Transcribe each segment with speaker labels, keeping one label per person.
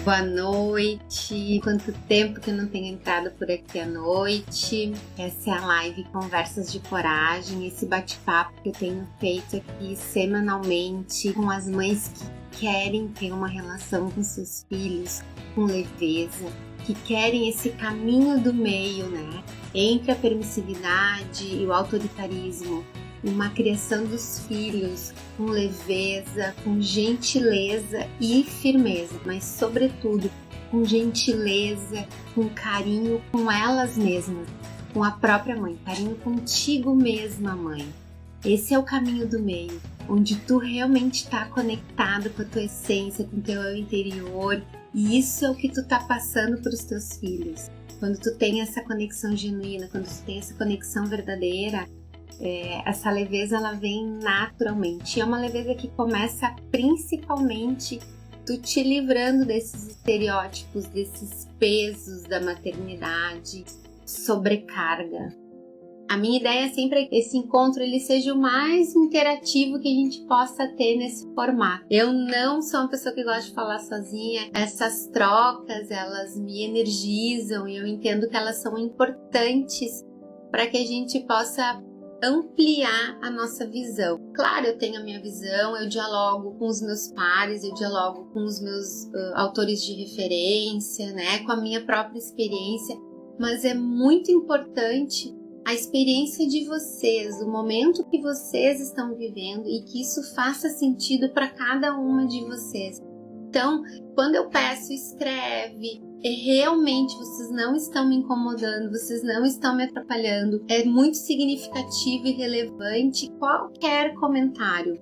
Speaker 1: Boa noite, quanto tempo que eu não tenho entrado por aqui à noite. Essa é a live Conversas de Coragem, esse bate-papo que eu tenho feito aqui semanalmente com as mães que querem ter uma relação com seus filhos com leveza, que querem esse caminho do meio, né? Entre a permissividade e o autoritarismo, uma criação dos filhos com leveza, com gentileza e firmeza, mas sobretudo com gentileza, com carinho com elas mesmas, com a própria mãe, carinho contigo mesma, mãe. Esse é o caminho do meio, onde tu realmente está conectado com a tua essência, com o teu eu interior, e isso é o que tu tá passando para os teus filhos. Quando tu tem essa conexão genuína, quando tu tem essa conexão verdadeira, essa leveza ela vem naturalmente. E é uma leveza que começa principalmente tu te livrando desses estereótipos, desses pesos da maternidade, sobrecarga. A minha ideia sempre é que esse encontro ele seja o mais interativo que a gente possa ter nesse formato. Eu não sou uma pessoa que gosta de falar sozinha. Essas trocas, elas me energizam e eu entendo que elas são importantes para que a gente possa ampliar a nossa visão. Claro, eu tenho a minha visão, eu dialogo com os meus pares, eu dialogo com os meus autores de referência, né, com a minha própria experiência, mas é muito importante a experiência de vocês, o momento que vocês estão vivendo e que isso faça sentido para cada uma de vocês. Então, quando eu peço, escreve, realmente vocês não estão me incomodando, vocês não estão me atrapalhando, é muito significativo e relevante qualquer comentário.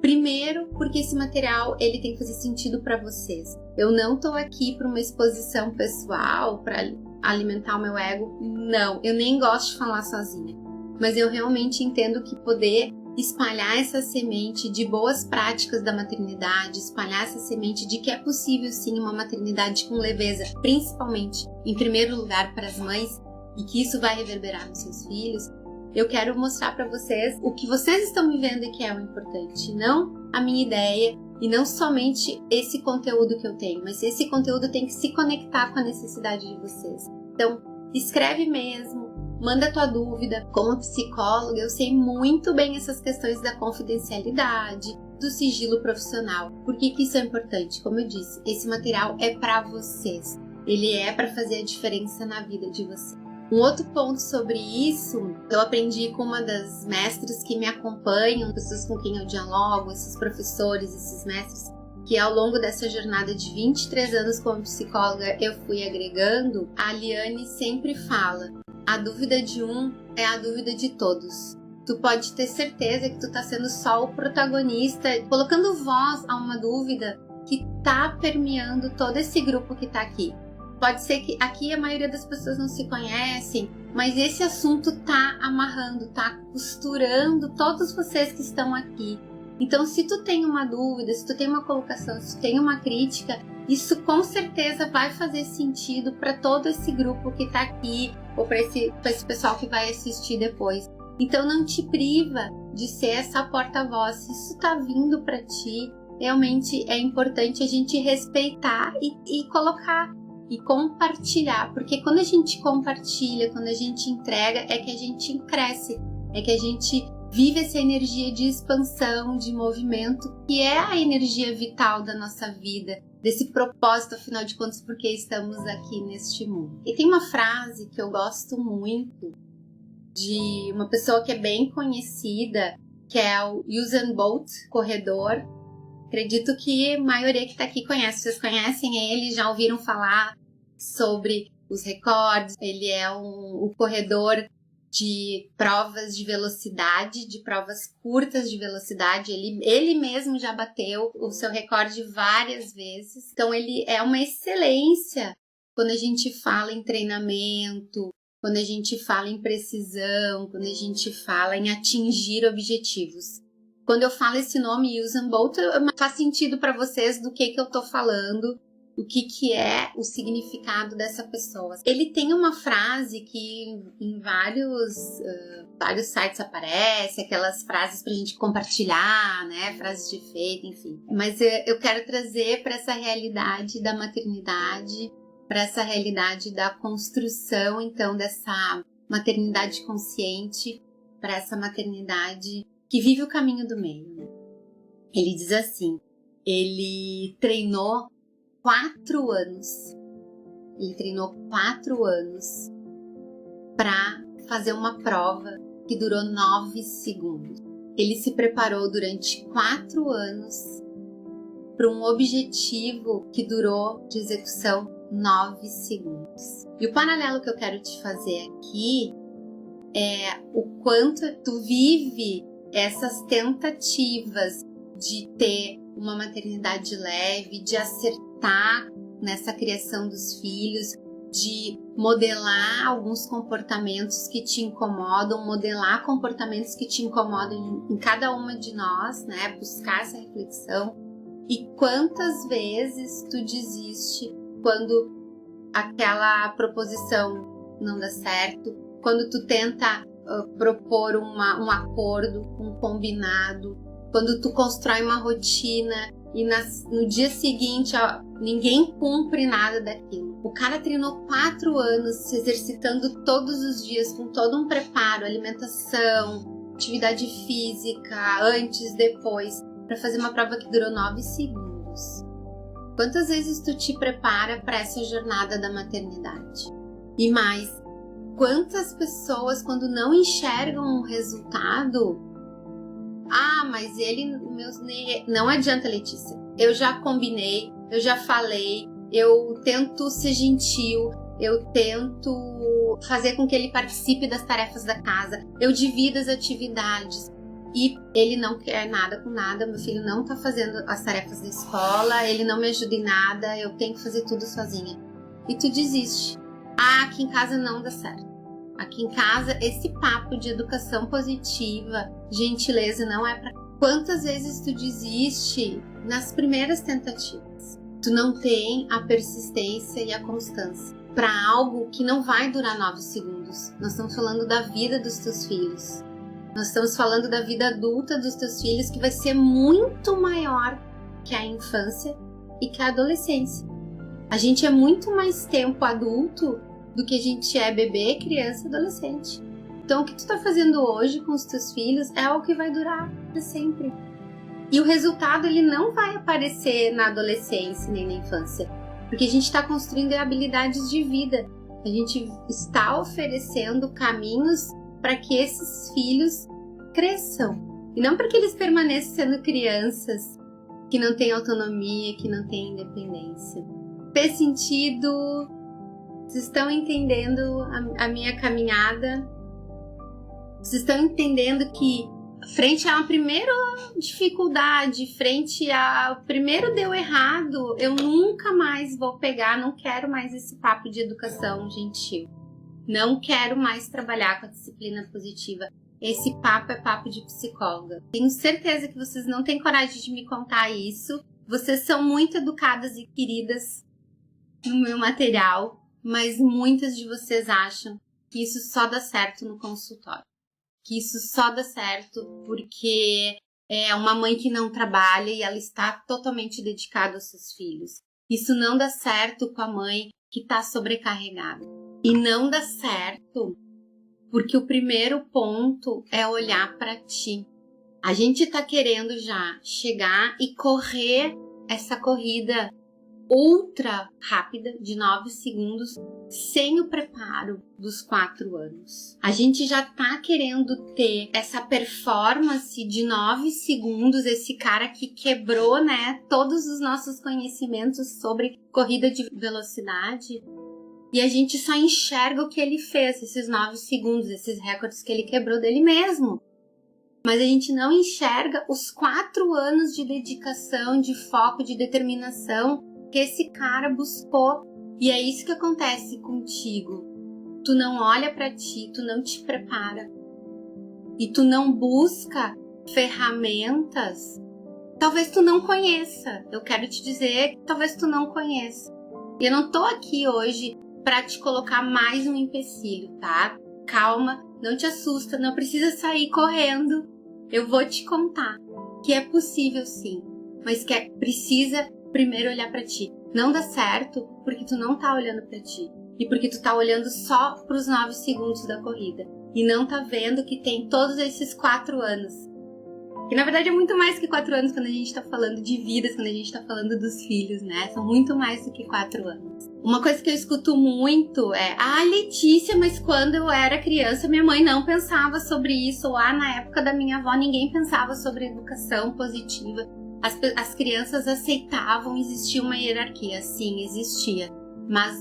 Speaker 1: Primeiro, porque esse material ele tem que fazer sentido para vocês. Eu não estou aqui para uma exposição pessoal, para alimentar o meu ego, não, eu nem gosto de falar sozinha, mas eu realmente entendo que poder espalhar essa semente de boas práticas da maternidade, espalhar essa semente de que é possível sim uma maternidade com leveza, principalmente em primeiro lugar para as mães, e que isso vai reverberar nos seus filhos, eu quero mostrar para vocês o que vocês estão vivendo e que é o importante, não a minha ideia e não somente esse conteúdo que eu tenho, mas esse conteúdo tem que se conectar com a necessidade de vocês. Então, escreve mesmo, manda tua dúvida. Como psicóloga, eu sei muito bem essas questões da confidencialidade, do sigilo profissional. Por que isso é importante? Como eu disse, esse material é para vocês. Ele é para fazer a diferença na vida de vocês. Um outro ponto sobre isso, eu aprendi com uma das mestras que me acompanham, pessoas com quem eu dialogo, esses professores, esses mestres, que ao longo dessa jornada de 23 anos como psicóloga eu fui agregando. A Liane sempre fala: a dúvida de um é a dúvida de todos. Tu pode ter certeza que tu tá sendo só o protagonista, colocando voz a uma dúvida que tá permeando todo esse grupo que tá aqui. Pode ser que aqui a maioria das pessoas não se conhecem, mas esse assunto tá amarrando, tá costurando todos vocês que estão aqui. Então, se tu tem uma dúvida, se tu tem uma colocação, se tu tem uma crítica, isso com certeza vai fazer sentido para todo esse grupo que tá aqui, ou para esse pessoal que vai assistir depois. Então, não te priva de ser essa porta-voz. Se isso tá vindo para ti, realmente é importante a gente respeitar e colocar e compartilhar, porque quando a gente compartilha, quando a gente entrega, é que a gente cresce, é que a gente vive essa energia de expansão, de movimento, que é a energia vital da nossa vida, desse propósito, afinal de contas, porque estamos aqui neste mundo. E tem uma frase que eu gosto muito, de uma pessoa que é bem conhecida, que é o Usain Bolt, corredor. Acredito que a maioria que está aqui conhece. Vocês conhecem ele, já ouviram falar sobre os recordes. Ele é o corredor de provas de velocidade, de provas curtas de velocidade. Ele mesmo já bateu o seu recorde várias vezes. Então, ele é uma excelência quando a gente fala em treinamento, quando a gente fala em precisão, quando a gente fala em atingir objetivos. Quando eu falo esse nome, Usain Bolt, faz sentido para vocês do que eu tô falando. o que é o significado dessa pessoa. Ele tem uma frase que em vários sites aparece, aquelas frases pra gente compartilhar, né? Frases de efeito, enfim. Mas eu quero trazer para essa realidade da maternidade, para essa realidade da construção, então, dessa maternidade consciente, para essa maternidade que vive o caminho do meio, né? Ele diz assim, ele treinou 4 anos. Ele treinou 4 anos para fazer uma prova que durou 9 segundos. Ele se preparou durante 4 anos para um objetivo que durou de execução 9 segundos. E o paralelo que eu quero te fazer aqui é o quanto tu vive essas tentativas de ter uma maternidade leve, de acertar nessa criação dos filhos, de modelar alguns comportamentos que te incomodam, modelar comportamentos que te incomodam em cada uma de nós, né? Buscar essa reflexão. E quantas vezes tu desiste quando aquela proposição não dá certo, quando tu tenta propor um acordo, um combinado, quando tu constrói uma rotina e no dia seguinte ninguém cumpre nada daquilo. O cara treinou 4 anos se exercitando todos os dias com todo um preparo, alimentação, atividade física, antes, depois, para fazer uma prova que durou 9 segundos. Quantas vezes tu te prepara para essa jornada da maternidade? E mais, quantas pessoas, quando não enxergam um resultado, mas não adianta, Letícia. Eu já combinei, eu já falei, eu tento ser gentil, eu tento fazer com que ele participe das tarefas da casa, eu divido as atividades e ele não quer nada com nada, meu filho não tá fazendo as tarefas da escola, ele não me ajuda em nada, eu tenho que fazer tudo sozinha. E tu desiste. Aqui em casa não dá certo. Aqui em casa, esse papo de educação positiva, gentileza, não é pra... Quantas vezes tu desiste nas primeiras tentativas? Tu não tem a persistência e a constância para algo que não vai durar 9 segundos. Nós estamos falando da vida dos teus filhos. Nós estamos falando da vida adulta dos teus filhos, que vai ser muito maior que a infância e que a adolescência. A gente é muito mais tempo adulto do que a gente é bebê, criança e adolescente. Então, o que tu está fazendo hoje com os teus filhos é algo que vai durar para sempre. E o resultado, ele não vai aparecer na adolescência nem na infância, porque a gente está construindo habilidades de vida. A gente está oferecendo caminhos para que esses filhos cresçam. E não para que eles permaneçam sendo crianças que não têm autonomia, que não têm independência. Fez sentido? Vocês estão entendendo a minha caminhada? Vocês estão entendendo que frente a uma primeira dificuldade, frente ao primeiro deu errado, eu nunca mais vou pegar, não quero mais esse papo de educação gentil. Não quero mais trabalhar com a disciplina positiva. Esse papo é papo de psicóloga. Tenho certeza que vocês não têm coragem de me contar isso. Vocês são muito educadas e queridas no meu material, mas muitas de vocês acham que isso só dá certo no consultório. Que isso só dá certo porque é uma mãe que não trabalha e ela está totalmente dedicada aos seus filhos. Isso não dá certo com a mãe que está sobrecarregada. E não dá certo porque o primeiro ponto é olhar para ti. A gente está querendo já chegar e correr essa corrida ultra rápida de 9 segundos sem o preparo dos 4 anos. A gente já tá querendo ter essa performance de 9 segundos, esse cara que quebrou, né, todos os nossos conhecimentos sobre corrida de velocidade, e a gente só enxerga o que ele fez, esses 9 segundos, esses recordes que ele quebrou dele mesmo. Mas a gente não enxerga os 4 anos de dedicação, de foco, de determinação que esse cara buscou. E é isso que acontece contigo. Tu não olha pra ti, tu não te prepara. E tu não busca ferramentas talvez tu não conheça. Eu quero te dizer que talvez tu não conheça. E eu não tô aqui hoje para te colocar mais um empecilho, tá? Calma, não te assusta, não precisa sair correndo. Eu vou te contar que é possível sim, mas que precisa primeiro olhar para ti. Não dá certo porque tu não tá olhando para ti e porque tu tá olhando só pros 9 segundos da corrida e não tá vendo que tem todos esses 4 anos. Que na verdade é muito mais que 4 anos quando a gente tá falando de vidas, quando a gente tá falando dos filhos, né? São muito mais do que 4 anos. Uma coisa que eu escuto muito é: Letícia, mas quando eu era criança minha mãe não pensava sobre isso, ou na época da minha avó ninguém pensava sobre educação positiva. As crianças aceitavam, existia uma hierarquia, sim, existia, mas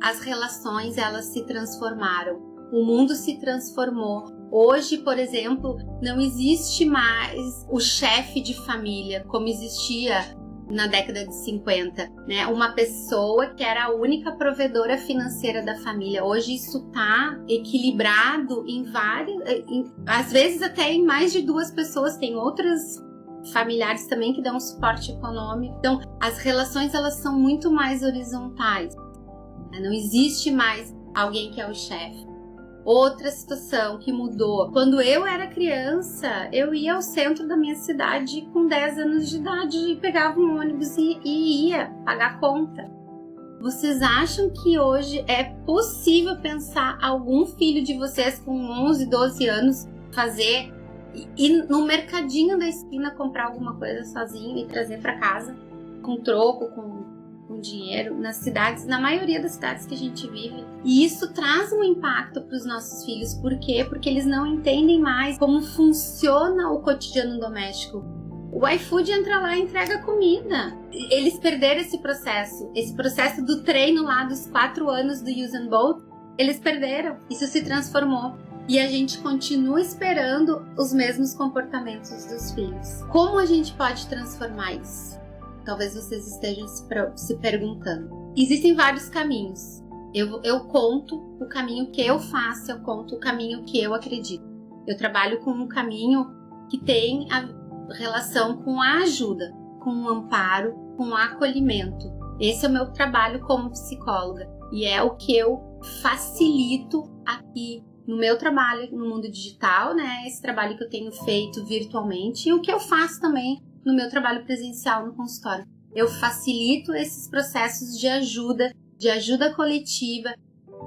Speaker 1: as relações elas se transformaram, o mundo se transformou. Hoje, por exemplo, não existe mais o chefe de família como existia na década de 50, né? Uma pessoa que era a única provedora financeira da família. Hoje isso está equilibrado em várias, às vezes até em mais de 2 pessoas. Tem outras familiares também que dão suporte econômico. Então, as relações elas são muito mais horizontais, né? Não existe mais alguém que é o chefe. Outra situação que mudou: quando eu era criança, eu ia ao centro da minha cidade com 10 anos de idade e pegava um ônibus e ia pagar conta. Vocês acham que hoje é possível pensar algum filho de vocês com 11, 12 anos fazer ir no mercadinho da esquina comprar alguma coisa sozinho e trazer para casa com troco, com dinheiro, nas cidades, na maioria das cidades que a gente vive? E isso traz um impacto para os nossos filhos. Por quê? Porque eles não entendem mais como funciona o cotidiano doméstico. O iFood entra lá e entrega comida. Eles perderam esse processo do treino lá dos 4 anos do Use and Bolt. Eles perderam. Isso se transformou. E a gente continua esperando os mesmos comportamentos dos filhos. Como a gente pode transformar isso? Talvez vocês estejam se perguntando. Existem vários caminhos. Eu conto o caminho que eu faço, eu conto o caminho que eu acredito. Eu trabalho com um caminho que tem a relação com a ajuda, com o amparo, com o acolhimento. Esse é o meu trabalho como psicóloga e é o que eu facilito aqui no meu trabalho no mundo digital, né? Esse trabalho que eu tenho feito virtualmente e o que eu faço também no meu trabalho presencial no consultório. Eu facilito esses processos de ajuda coletiva,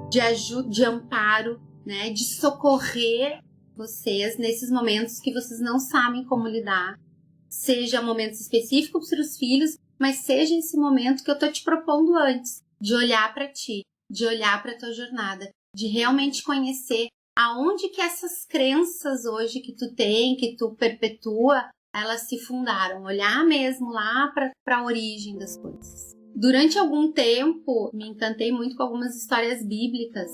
Speaker 1: de amparo, né, de socorrer vocês nesses momentos que vocês não sabem como lidar. Seja momentos específicos para os filhos, mas seja esse momento que eu tô te propondo antes, de olhar para ti, de olhar para tua jornada, de realmente conhecer aonde que essas crenças hoje que tu tem, que tu perpetua, elas se fundaram, olhar mesmo lá para a origem das coisas. Durante algum tempo, me encantei muito com algumas histórias bíblicas.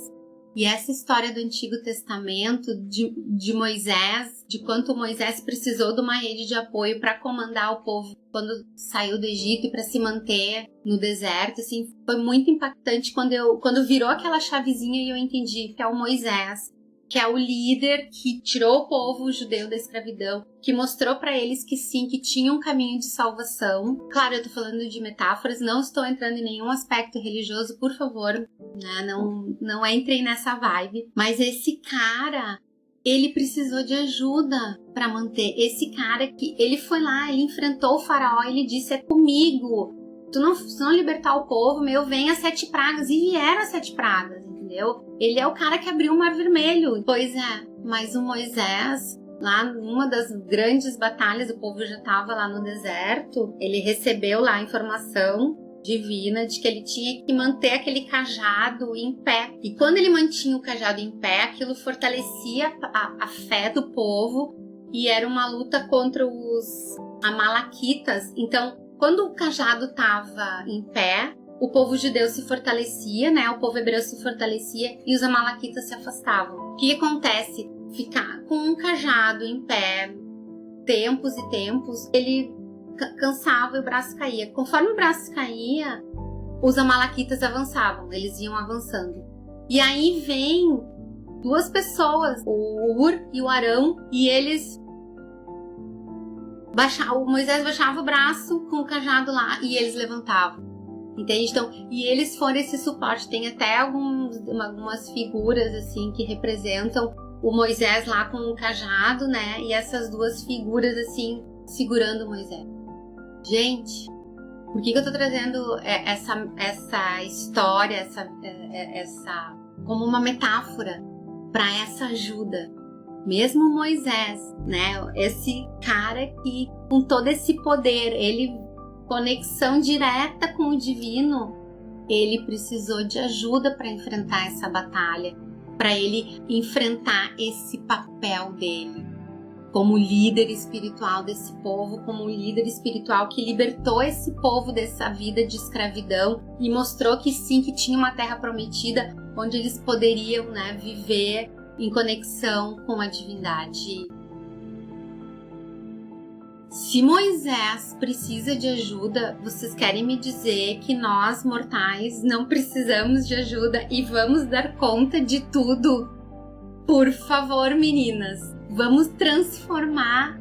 Speaker 1: E essa história do Antigo Testamento, de Moisés, de quanto Moisés precisou de uma rede de apoio para comandar o povo quando saiu do Egito e para se manter no deserto, assim, foi muito impactante quando virou aquela chavezinha e eu entendi que é o Moisés, que é o líder que tirou o povo judeu da escravidão, que mostrou para eles que sim, que tinha um caminho de salvação. Claro, eu tô falando de metáforas, não estou entrando em nenhum aspecto religioso, por favor, né? Não entrem nessa vibe. Mas esse cara, ele precisou de ajuda para manter. Esse cara que ele foi lá, ele enfrentou o faraó, ele disse: é comigo. Se não libertar o povo, vem as 7 pragas. E vieram as 7 pragas. Entendeu? Ele é o cara que abriu o Mar Vermelho. Pois é, mas o Moisés, lá numa das grandes batalhas, o povo já estava lá no deserto, ele recebeu lá a informação divina de que ele tinha que manter aquele cajado em pé. E quando ele mantinha o cajado em pé, aquilo fortalecia a fé do povo e era uma luta contra os amalequitas. Então, quando o cajado estava em pé, o povo judeu se fortalecia, né? O povo hebreu se fortalecia e os amalequitas se afastavam. O que acontece? Ficar com um cajado em pé, tempos e tempos, ele cansava e o braço caía. Conforme o braço caía, os amalequitas avançavam, eles iam avançando. E aí vem 2 pessoas, o Ur e o Arão, e eles o Moisés baixava o braço com o cajado lá e eles levantavam. Entende? Então, e eles foram esse suporte. Tem até algumas figuras assim que representam o Moisés lá com o cajado, né? E essas duas figuras assim segurando o Moisés. Gente, por que eu tô trazendo essa história, essa como uma metáfora para essa ajuda? Mesmo Moisés, né? Esse cara que com todo esse poder, conexão direta com o divino, ele precisou de ajuda para enfrentar essa batalha, para ele enfrentar esse papel dele como líder espiritual desse povo, como líder espiritual que libertou esse povo dessa vida de escravidão e mostrou que sim, que tinha uma terra prometida onde eles poderiam, né, viver em conexão com a divindade. Se Moisés precisa de ajuda, vocês querem me dizer que nós, mortais, não precisamos de ajuda e vamos dar conta de tudo? Por favor, meninas, vamos transformar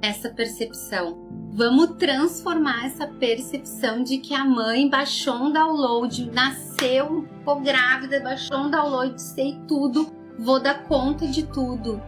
Speaker 1: essa percepção. Vamos transformar essa percepção de que a mãe baixou um download, nasceu, ficou grávida, baixou um download, sei tudo, vou dar conta de tudo.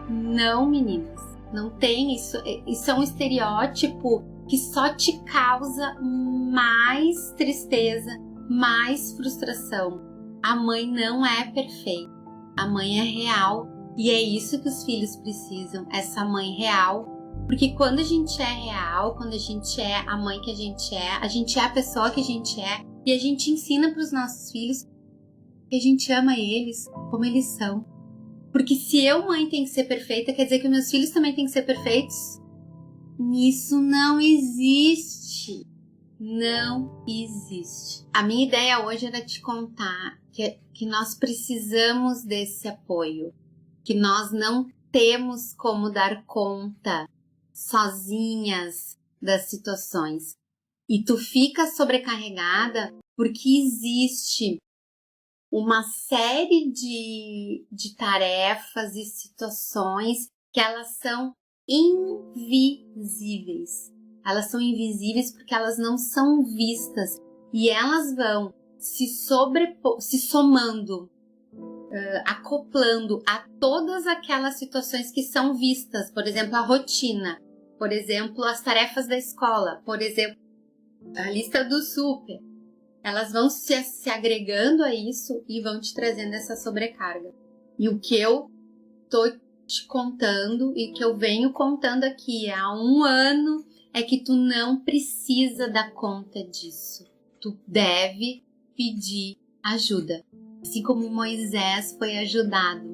Speaker 1: Não, meninas. Não tem isso. Isso é um estereótipo que só te causa mais tristeza, mais frustração. A mãe não é perfeita. A mãe é real. E é isso que os filhos precisam. Essa mãe real. Porque quando a gente é real, quando a gente é a mãe que a gente é a pessoa que a gente é. E a gente ensina para os nossos filhos que a gente ama eles como eles são. Porque se eu, mãe, tenho que ser perfeita, quer dizer que meus filhos também têm que ser perfeitos? Isso não existe. Não existe. A minha ideia hoje era te contar que nós precisamos desse apoio. Que nós não temos como dar conta sozinhas das situações. E tu fica sobrecarregada porque existe uma série de tarefas e situações que elas são invisíveis. Elas são invisíveis porque elas não são vistas e elas vão se somando, acoplando a todas aquelas situações que são vistas. Por exemplo, a rotina. Por exemplo, as tarefas da escola. Por exemplo, a lista do super. Elas vão se agregando a isso e vão te trazendo essa sobrecarga. E o que eu tô te contando e que eu venho contando aqui há 1 ano é que tu não precisa dar conta disso. Tu deve pedir ajuda. Assim como Moisés foi ajudado,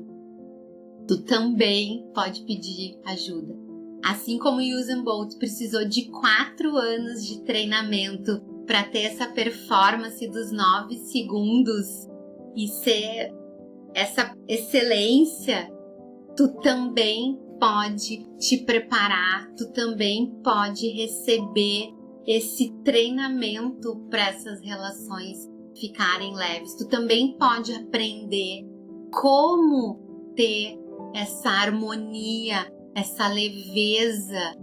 Speaker 1: tu também pode pedir ajuda. Assim como Usain Bolt precisou de 4 anos de treinamento para ter essa performance dos 9 segundos e ser essa excelência, tu também pode te preparar, tu também pode receber esse treinamento para essas relações ficarem leves. Tu também pode aprender como ter essa harmonia, essa leveza.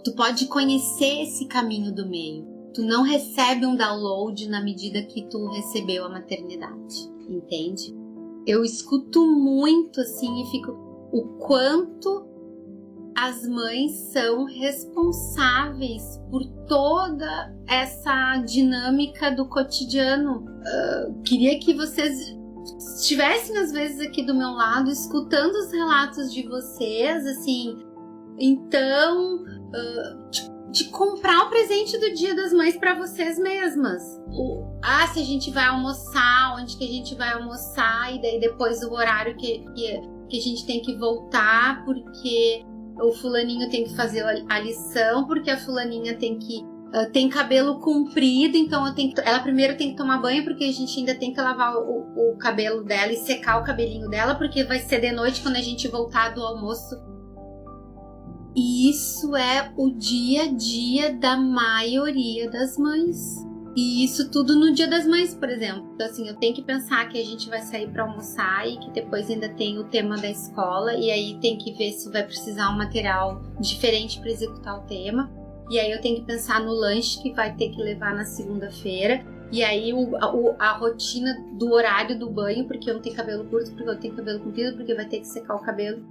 Speaker 1: Tu pode conhecer esse caminho do meio. Tu não recebe um download na medida que tu recebeu a maternidade, entende? Eu escuto muito assim e fico o quanto as mães são responsáveis por toda essa dinâmica do cotidiano. Queria que vocês estivessem às vezes aqui do meu lado escutando os relatos de vocês, assim, então de comprar o presente do Dia das Mães para vocês mesmas. Se a gente vai almoçar, onde que a gente vai almoçar, e daí depois o horário que a gente tem que voltar, porque o fulaninho tem que fazer a lição, porque a fulaninha tem cabelo comprido, então ela primeiro tem que tomar banho, porque a gente ainda tem que lavar o cabelo dela e secar o cabelinho dela, porque vai ser de noite quando a gente voltar do almoço. E isso é o dia a dia da maioria das mães. E isso tudo no Dia das Mães, por exemplo. Então, assim, eu tenho que pensar que a gente vai sair para almoçar e que depois ainda tem o tema da escola. E aí tem que ver se vai precisar um material diferente para executar o tema. E aí eu tenho que pensar no lanche que vai ter que levar na segunda-feira. E aí a rotina do horário do banho, porque eu não tenho cabelo curto, porque eu tenho cabelo comprido, porque vai ter que secar o cabelo.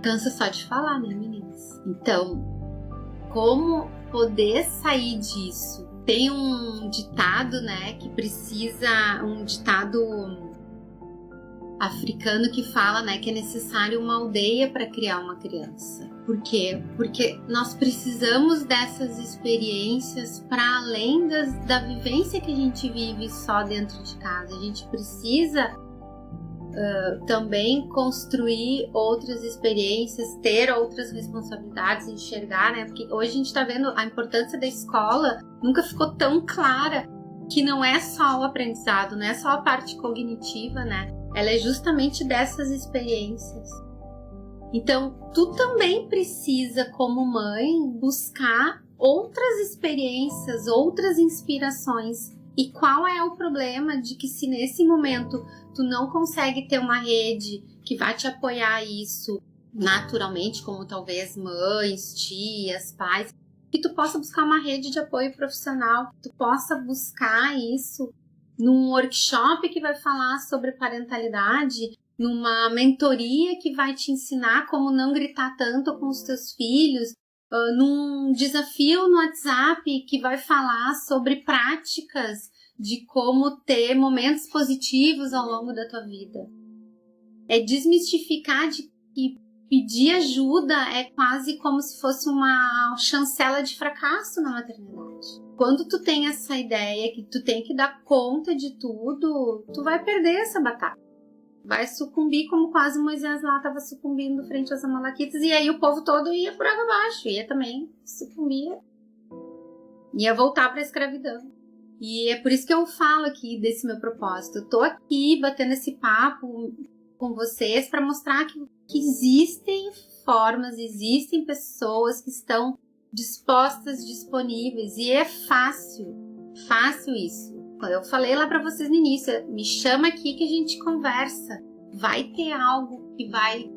Speaker 1: Cansa só de falar, né, meninas? Então, como poder sair disso? Tem um ditado, né, que precisa, um ditado africano que fala, né, que é necessário uma aldeia para criar uma criança. Por quê? Porque nós precisamos dessas experiências para além da vivência que a gente vive só dentro de casa. A gente precisa também construir outras experiências, ter outras responsabilidades, enxergar, né? Porque hoje a gente está vendo a importância da escola, nunca ficou tão clara que não é só o aprendizado, não é só a parte cognitiva, né? Ela é justamente dessas experiências. Então, tu também precisa, como mãe, buscar outras experiências, outras inspirações. E qual é o problema de que se nesse momento tu não consegue ter uma rede que vai te apoiar isso naturalmente, como talvez mães, tias, pais, que tu possa buscar uma rede de apoio profissional, que tu possa buscar isso num workshop que vai falar sobre parentalidade, numa mentoria que vai te ensinar como não gritar tanto com os teus filhos, num desafio no WhatsApp que vai falar sobre práticas de como ter momentos positivos ao longo da tua vida. É desmistificar de que pedir ajuda é quase como se fosse uma chancela de fracasso na maternidade. Quando tu tem essa ideia que tu tem que dar conta de tudo, tu vai perder essa batalha. Vai sucumbir como quase Moisés lá estava sucumbindo frente aos amalequitas, e aí o povo todo ia por água abaixo, ia também sucumbir, ia voltar para a escravidão. E é por isso que eu falo aqui desse meu propósito. Eu tô aqui batendo esse papo com vocês para mostrar que existem formas, existem pessoas que estão dispostas, disponíveis, e é fácil isso. Eu falei lá para vocês no início, me chama aqui que a gente conversa. Vai ter algo que vai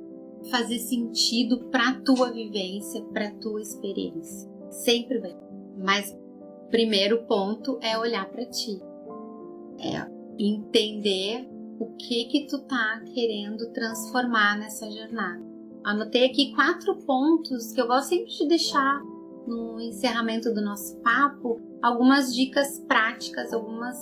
Speaker 1: fazer sentido para tua vivência, para tua experiência. Sempre vai. Mas o primeiro ponto é olhar para ti. É entender o que tu tá querendo transformar nessa jornada. Anotei aqui 4 pontos que eu gosto sempre de deixar no encerramento do nosso papo, algumas dicas práticas, algumas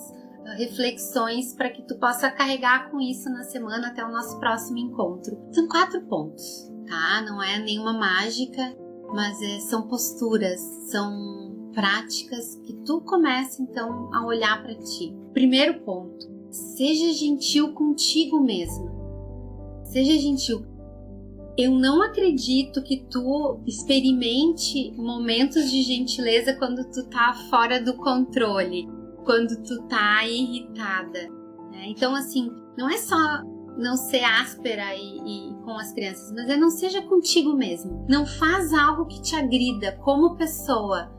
Speaker 1: reflexões para que tu possa carregar com isso na semana até o nosso próximo encontro. São 4 pontos, tá? Não é nenhuma mágica, mas são posturas, são práticas que tu começa então a olhar para ti. Primeiro ponto, seja gentil contigo mesma. Seja gentil. Eu não acredito que tu experimente momentos de gentileza quando tu tá fora do controle, quando tu tá irritada, né? Então, assim, não é só não ser áspera e com as crianças, mas não seja contigo mesmo. Não faz algo que te agrida como pessoa,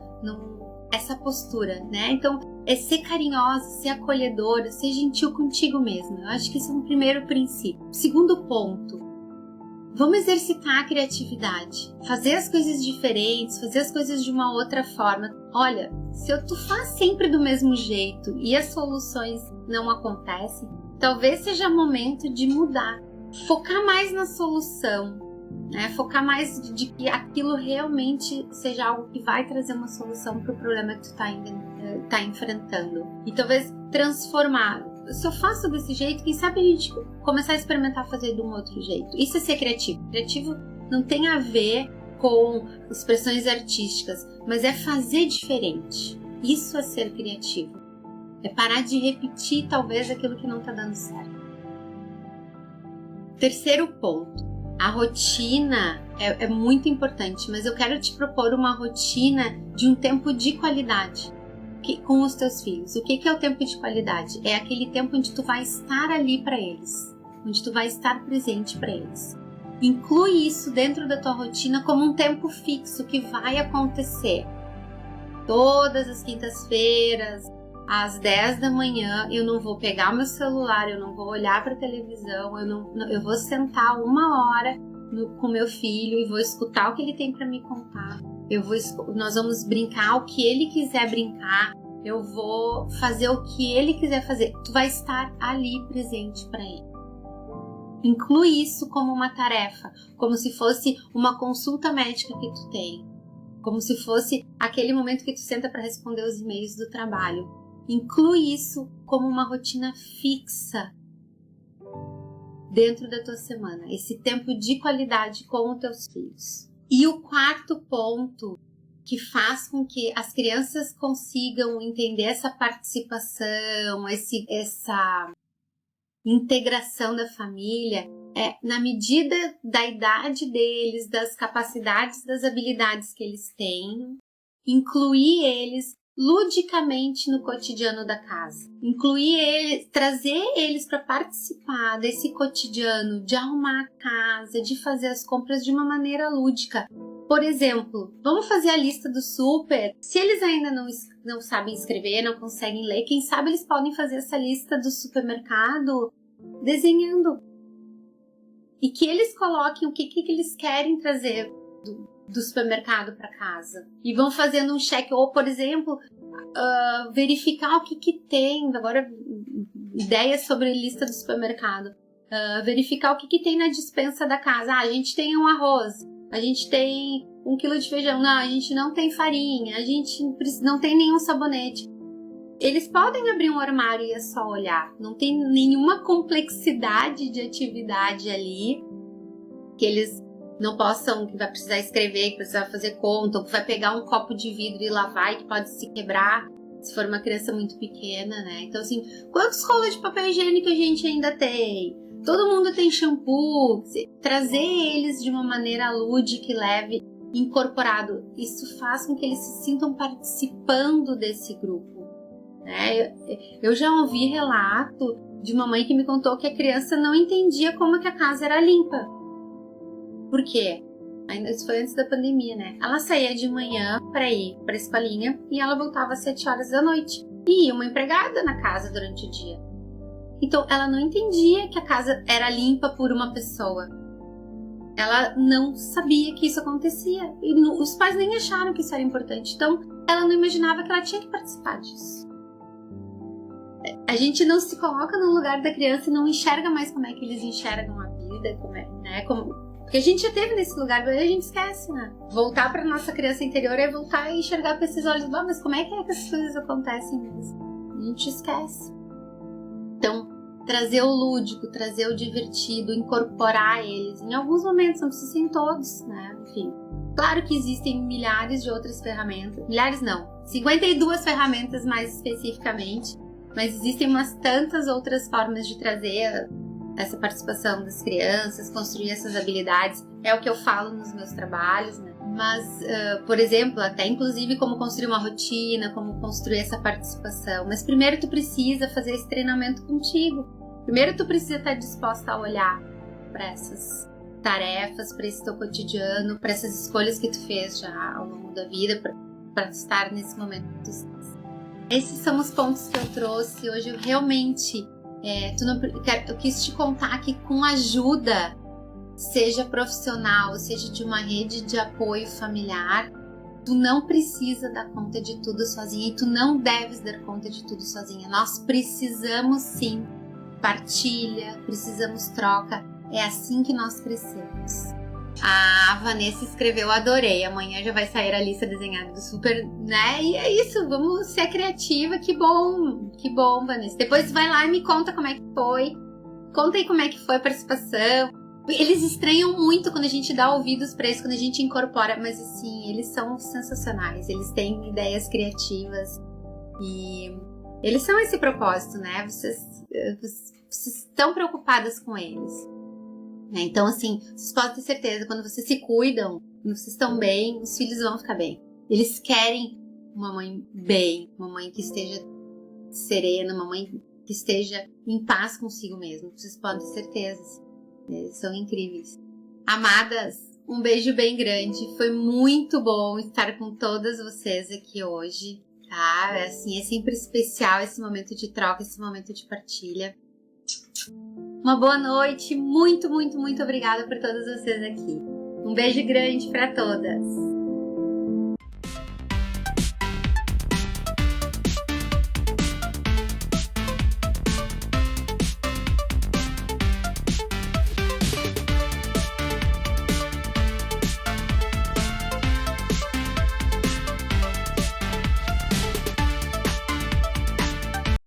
Speaker 1: essa postura, né? Então, é ser carinhosa, ser acolhedora, ser gentil contigo mesma. Eu acho que esse é um primeiro princípio. Segundo ponto, vamos exercitar a criatividade, fazer as coisas diferentes, fazer as coisas de uma outra forma. Olha, se tu faz sempre do mesmo jeito e as soluções não acontecem, talvez seja momento de mudar. Focar mais na solução, né? Focar mais de que aquilo realmente seja algo que vai trazer uma solução para o problema que tu tá enfrentando. E talvez transformar. Se eu faço desse jeito, quem sabe a gente começar a experimentar fazer de um outro jeito. Isso é ser criativo. Criativo não tem a ver com expressões artísticas, mas é fazer diferente. Isso é ser criativo. É parar de repetir talvez aquilo que não está dando certo. Terceiro ponto. A rotina é muito importante, mas eu quero te propor uma rotina de um tempo de qualidade com os teus filhos. O que é o tempo de qualidade? É aquele tempo onde tu vai estar ali para eles, onde tu vai estar presente para eles. Inclui isso dentro da tua rotina como um tempo fixo que vai acontecer. Todas as quintas-feiras, às 10 da manhã, eu não vou pegar o meu celular, eu não vou olhar para a televisão, eu vou sentar 1 hora com meu filho e vou escutar o que ele tem para me contar. Nós vamos brincar o que ele quiser brincar, eu vou fazer o que ele quiser fazer. Tu vai estar ali presente para ele. Inclui isso como uma tarefa, como se fosse uma consulta médica que tu tem, como se fosse aquele momento que tu senta para responder os e-mails do trabalho. Inclui isso como uma rotina fixa dentro da tua semana, esse tempo de qualidade com os teus filhos. E o quarto ponto que faz com que as crianças consigam entender essa participação, essa integração da família, na medida da idade deles, das capacidades, das habilidades que eles têm, incluir eles ludicamente no cotidiano da casa. Incluir eles, trazer eles para participar desse cotidiano, de arrumar a casa, de fazer as compras de uma maneira lúdica. Por exemplo, vamos fazer a lista do super. Se eles ainda não sabem escrever, não conseguem ler, quem sabe eles podem fazer essa lista do supermercado desenhando. E que eles coloquem o que eles querem trazer do supermercado para casa. E vão fazendo um check. Ou, por exemplo, verificar o que tem. Agora, ideias sobre lista do supermercado. Verificar o que tem na despensa da casa. A gente tem um arroz. A gente tem 1 quilo de feijão. Não, a gente não tem farinha. A gente não tem nenhum sabonete. Eles podem abrir um armário e é só olhar. Não tem nenhuma complexidade de atividade ali que eles não possam, que vai precisar escrever, que precisa fazer conta, ou que vai pegar um copo de vidro e lavar e que pode se quebrar se for uma criança muito pequena, né? Então, assim, quantos rolos de papel higiênico a gente ainda tem? Todo mundo tem shampoo. Trazer eles de uma maneira lúdica e leve, incorporado, isso faz com que eles se sintam participando desse grupo, né? Eu já ouvi relato de uma mãe que me contou que a criança não entendia como que a casa era limpa. Por quê? Isso foi antes da pandemia, né? Ela saía de manhã para ir para a escolinha e ela voltava às 7 horas da noite. E ia uma empregada na casa durante o dia. Então, ela não entendia que a casa era limpa por uma pessoa. Ela não sabia que isso acontecia. E os pais nem acharam que isso era importante. Então, ela não imaginava que ela tinha que participar disso. A gente não se coloca no lugar da criança e não enxerga mais como é que eles enxergam a vida, porque a gente já esteve nesse lugar, mas a gente esquece, né? Voltar para nossa criança interior é voltar e enxergar com esses olhos, mas como é que essas coisas acontecem mesmo? A gente esquece. Então, trazer o lúdico, trazer o divertido, incorporar eles. Em alguns momentos, não precisa ser em todos, né? Enfim, claro que existem milhares de outras ferramentas. Milhares não, 52 ferramentas mais especificamente. Mas existem umas tantas outras formas de trazer essa participação das crianças, construir essas habilidades. É o que eu falo nos meus trabalhos, né? Mas, por exemplo, até inclusive como construir uma rotina, como construir essa participação. Mas primeiro tu precisa fazer esse treinamento contigo. Primeiro tu precisa estar disposta a olhar para essas tarefas, para esse teu cotidiano, para essas escolhas que tu fez já ao longo da vida, para estar nesse momento que tu estás. Esses são os pontos que eu trouxe hoje. Eu realmente eu quis te contar que com ajuda, seja profissional, seja de uma rede de apoio familiar, tu não precisa dar conta de tudo sozinha e tu não deves dar conta de tudo sozinha. Nós precisamos sim partilha, precisamos troca. É assim que nós crescemos. A Vanessa escreveu, adorei, amanhã já vai sair a lista desenhada do super, né? E é isso, vamos ser criativa, que bom, Vanessa. Depois vai lá e me conta como é que foi, conta aí como é que foi a participação. Eles estranham muito quando a gente dá ouvidos pra eles, quando a gente incorpora, mas assim, eles são sensacionais, eles têm ideias criativas e eles são esse propósito, né? Vocês estão preocupadas com eles. Então, assim, vocês podem ter certeza, quando vocês se cuidam, quando vocês estão bem, os filhos vão ficar bem. Eles querem uma mãe bem, uma mãe que esteja serena, uma mãe que esteja em paz consigo mesmo. Vocês podem ter certeza. Eles são incríveis. Amadas, Um beijo bem grande. Foi muito bom estar com todas vocês aqui hoje, tá? Assim, é sempre especial esse momento de troca, esse momento de partilha. Uma boa noite. Muito, muito, muito obrigada por todas vocês aqui. Um beijo grande para todas.